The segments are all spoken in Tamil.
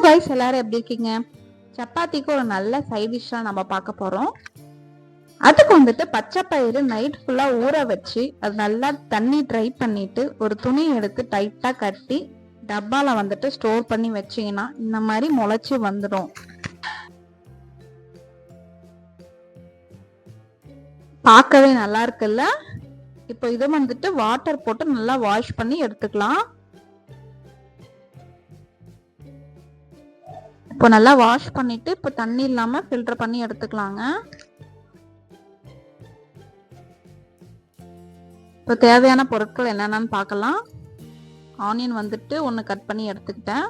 கைஸ், எல்லாரும் எப்படி இருக்கீங்க? சப்பாத்திக்கு ஒரு நல்ல சைட் டிஷ்ஷா நம்ம பார்க்க போறோம். அதுக்கு வந்துட்டு பச்சை பயிறு நைட் ஃபுல்லா ஊற வச்சு அது நல்லா தண்ணி ட்ரை பண்ணிட்டு ஒரு துணி எடுத்து டைட்டா கட்டி டப்பால வந்துட்டு ஸ்டோர் பண்ணி வச்சீங்கன்னா இந்த மாதிரி முளைச்சு வந்துடும். பார்க்கவே நல்லா இருக்குல்ல? இப்போ இதை வந்துட்டு வாட்டர் போட்டு நல்லா வாஷ் பண்ணி எடுத்துக்கலாம். இப்போ நல்லா வாஷ் பண்ணிட்டு இப்போ தண்ணி இல்லாம ஃபில்டர் பண்ணி எடுத்துக்கலாங்க. இப்போ தேவையான பொருட்கள் என்னென்னு பார்க்கலாம். ஆனியன் வந்துட்டு 1 கட் பண்ணி எடுத்துக்கிட்டேன்.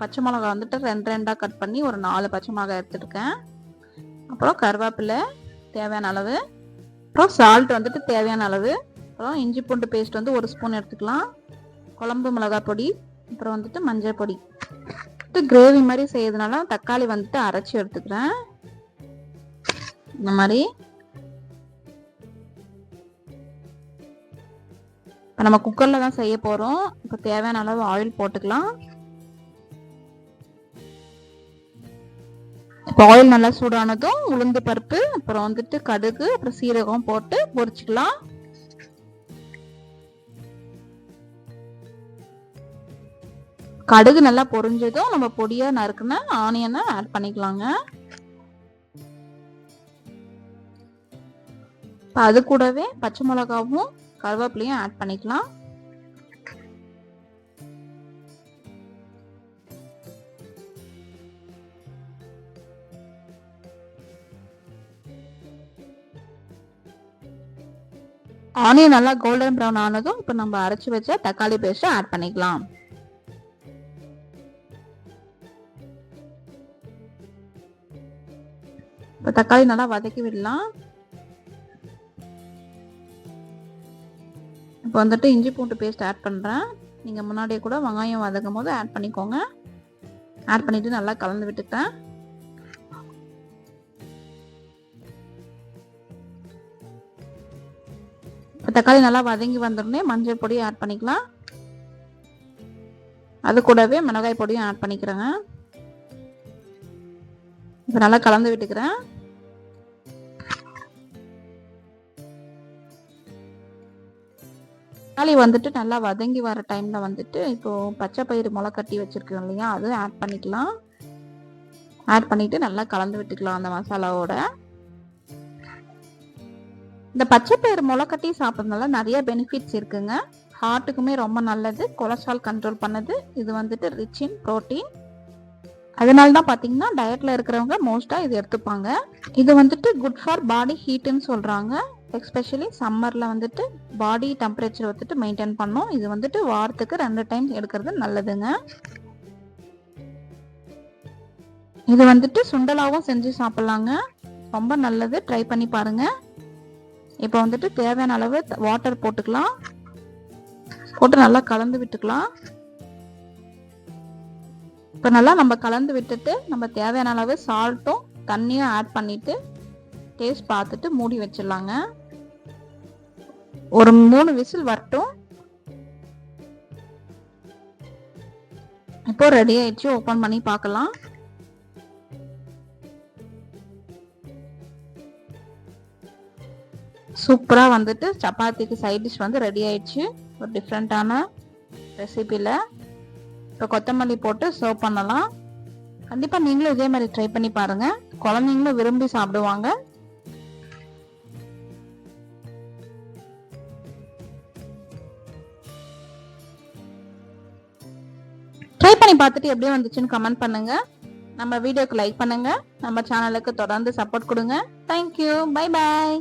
பச்சை மிளகாய் வந்துட்டு 2 கட் பண்ணி ஒரு 4 பச்சை மிளகாய் எடுத்துருக்கேன். அப்புறம் கருவேப்பிலை தேவையான அளவு, அப்புறம் சால்ட் வந்துட்டு தேவையான அளவு, அப்புறம் இஞ்சி பூண்டு பேஸ்ட் வந்து 1 ஸ்பூன் எடுத்துக்கலாம். குழம்பு மிளகாய் பொடி, அப்புறம் வந்துட்டு மஞ்சள் பொடி. கிரேவி மாதிரி செய்யறதுனால தக்காளி வந்துட்டு அரைச்சி எடுத்துக்கிறேன். இந்த மாதிரி இப்போ நம்ம குக்கர்ல தான் செய்ய போறோம். இப்போ தேவையான அளவு ஆயில் போட்டுக்கலாம். இப்போ ஆயில் நல்லா சூடானதும் உளுந்து பருப்பு, அப்புறம் வந்துட்டு கடுகு, அப்புறம் சீரகம் போட்டு பொரிச்சுக்கலாம். கடுகு நல்லா பொரிஞ்சதும் நம்ம பொடியா நறுக்குன ஆனியனை ஆட் பண்ணிக்கலாங்க. அது கூடவே பச்சை மிளகாவும் கருவேப்பிலையும் ஆட் பண்ணிக்கலாம். ஆனியன் நல்லா கோல்டன் ப்ரௌன் ஆனதும் இப்போ நம்ம அரைச்சி வச்ச தக்காளி பேஸ்ட் ஆட் பண்ணிக்கலாம். இப்போ தக்காளி நல்லா வதக்கி விடலாம். இப்போ வந்துட்டு இஞ்சி பூண்டு பேஸ்ட் ஆட் பண்ணுறேன். நீங்கள் முன்னாடியே கூட வெங்காயம் வதக்கும் போது ஆட் பண்ணிக்கோங்க. ஆட் பண்ணிவிட்டு நல்லா கலந்து விட்டுட்டேன். இப்போ தக்காளி நல்லா வதங்கி வந்துடனே மஞ்சள் பொடி ஆட் பண்ணிக்கலாம். அது கூடவே மிளகாய் பொடியும் ஆட் பண்ணிக்கிறேங்க. இப்போ நல்லா கலந்து விட்டுக்கிறேன். தக்காளி வந்துட்டு நல்லா வதங்கி வர டைம்ல வந்துட்டு இப்போ பச்சை பயிறு முளை கட்டி வச்சிருக்கோம் இல்லையா, அது ஆட் பண்ணிக்கலாம். ஆட் பண்ணிட்டு நல்லா கலந்து விட்டுக்கலாம் அந்த மசாலாவோட. இந்த பச்சை பயிறு முளை கட்டி சாப்பிட்றதுனால நிறைய பெனிஃபிட்ஸ் இருக்குங்க. ஹார்ட்டுக்குமே ரொம்ப நல்லது, கொலஸ்ட்ரால் கண்ட்ரோல் பண்ணுது. இது வந்துட்டு ரிச் இன் புரோட்டீன். அதனால தான் பார்த்தீங்கன்னா டயட்ல இருக்கிறவங்க மோஸ்டா இது எடுத்துப்பாங்க. இது வந்துட்டு குட் ஃபார் பாடி ஹீட்டுன்னு சொல்றாங்க. எஸ்பெஷலி சம்மர்ல வந்துட்டு பாடி டெம்பரேச்சர் வந்துட்டு மெயின்டைன் பண்ணும். இது வந்துட்டு வாரத்துக்கு 2 டைம் எடுக்கிறது நல்லதுங்க. இது வந்துட்டு சுண்டலாவும் செஞ்சு சாப்பிடலாங்க, ரொம்ப நல்லது. ட்ரை பண்ணி பாருங்க. இப்போ வந்துட்டு தேவையான அளவு வாட்டர் போட்டுக்கலாம். போட்டு நல்லா கலந்து விட்டுக்கலாம். இப்போ நல்லா நம்ம கலந்து விட்டுட்டு நம்ம தேவையான அளவு சால்ட்டும் தண்ணியும் ஆட் பண்ணிட்டு டேஸ்ட் பார்த்துட்டு மூடி வச்சிடலாங்க. ஒரு 3 விசில் வரட்டும். இப்போ ரெடி ஆயிடுச்சு. ஓபன் பண்ணி பார்க்கலாம். சூப்பரா வந்துட்டு சப்பாத்திக்கு சைட் டிஷ் வந்து ரெடி ஆயிடுச்சு. ஒரு டிஃப்ரெண்டான ரெசிபில இப்போ கொத்தமல்லி போட்டு சர்வ் பண்ணலாம். கண்டிப்பா நீங்களும் இதே மாதிரி ட்ரை பண்ணி பாருங்க. குழந்தைங்களும் விரும்பி சாப்பிடுவாங்க. ட்ரை பண்ணி பார்த்துட்டு எப்படி வந்துச்சுன்னு கமெண்ட் பண்ணுங்க. நம்ம வீடியோக்கு லைக் பண்ணுங்க. நம்ம சேனலுக்கு தொடர்ந்து சப்போர்ட் கொடுங்க. தேங்க்யூ. Bye bye.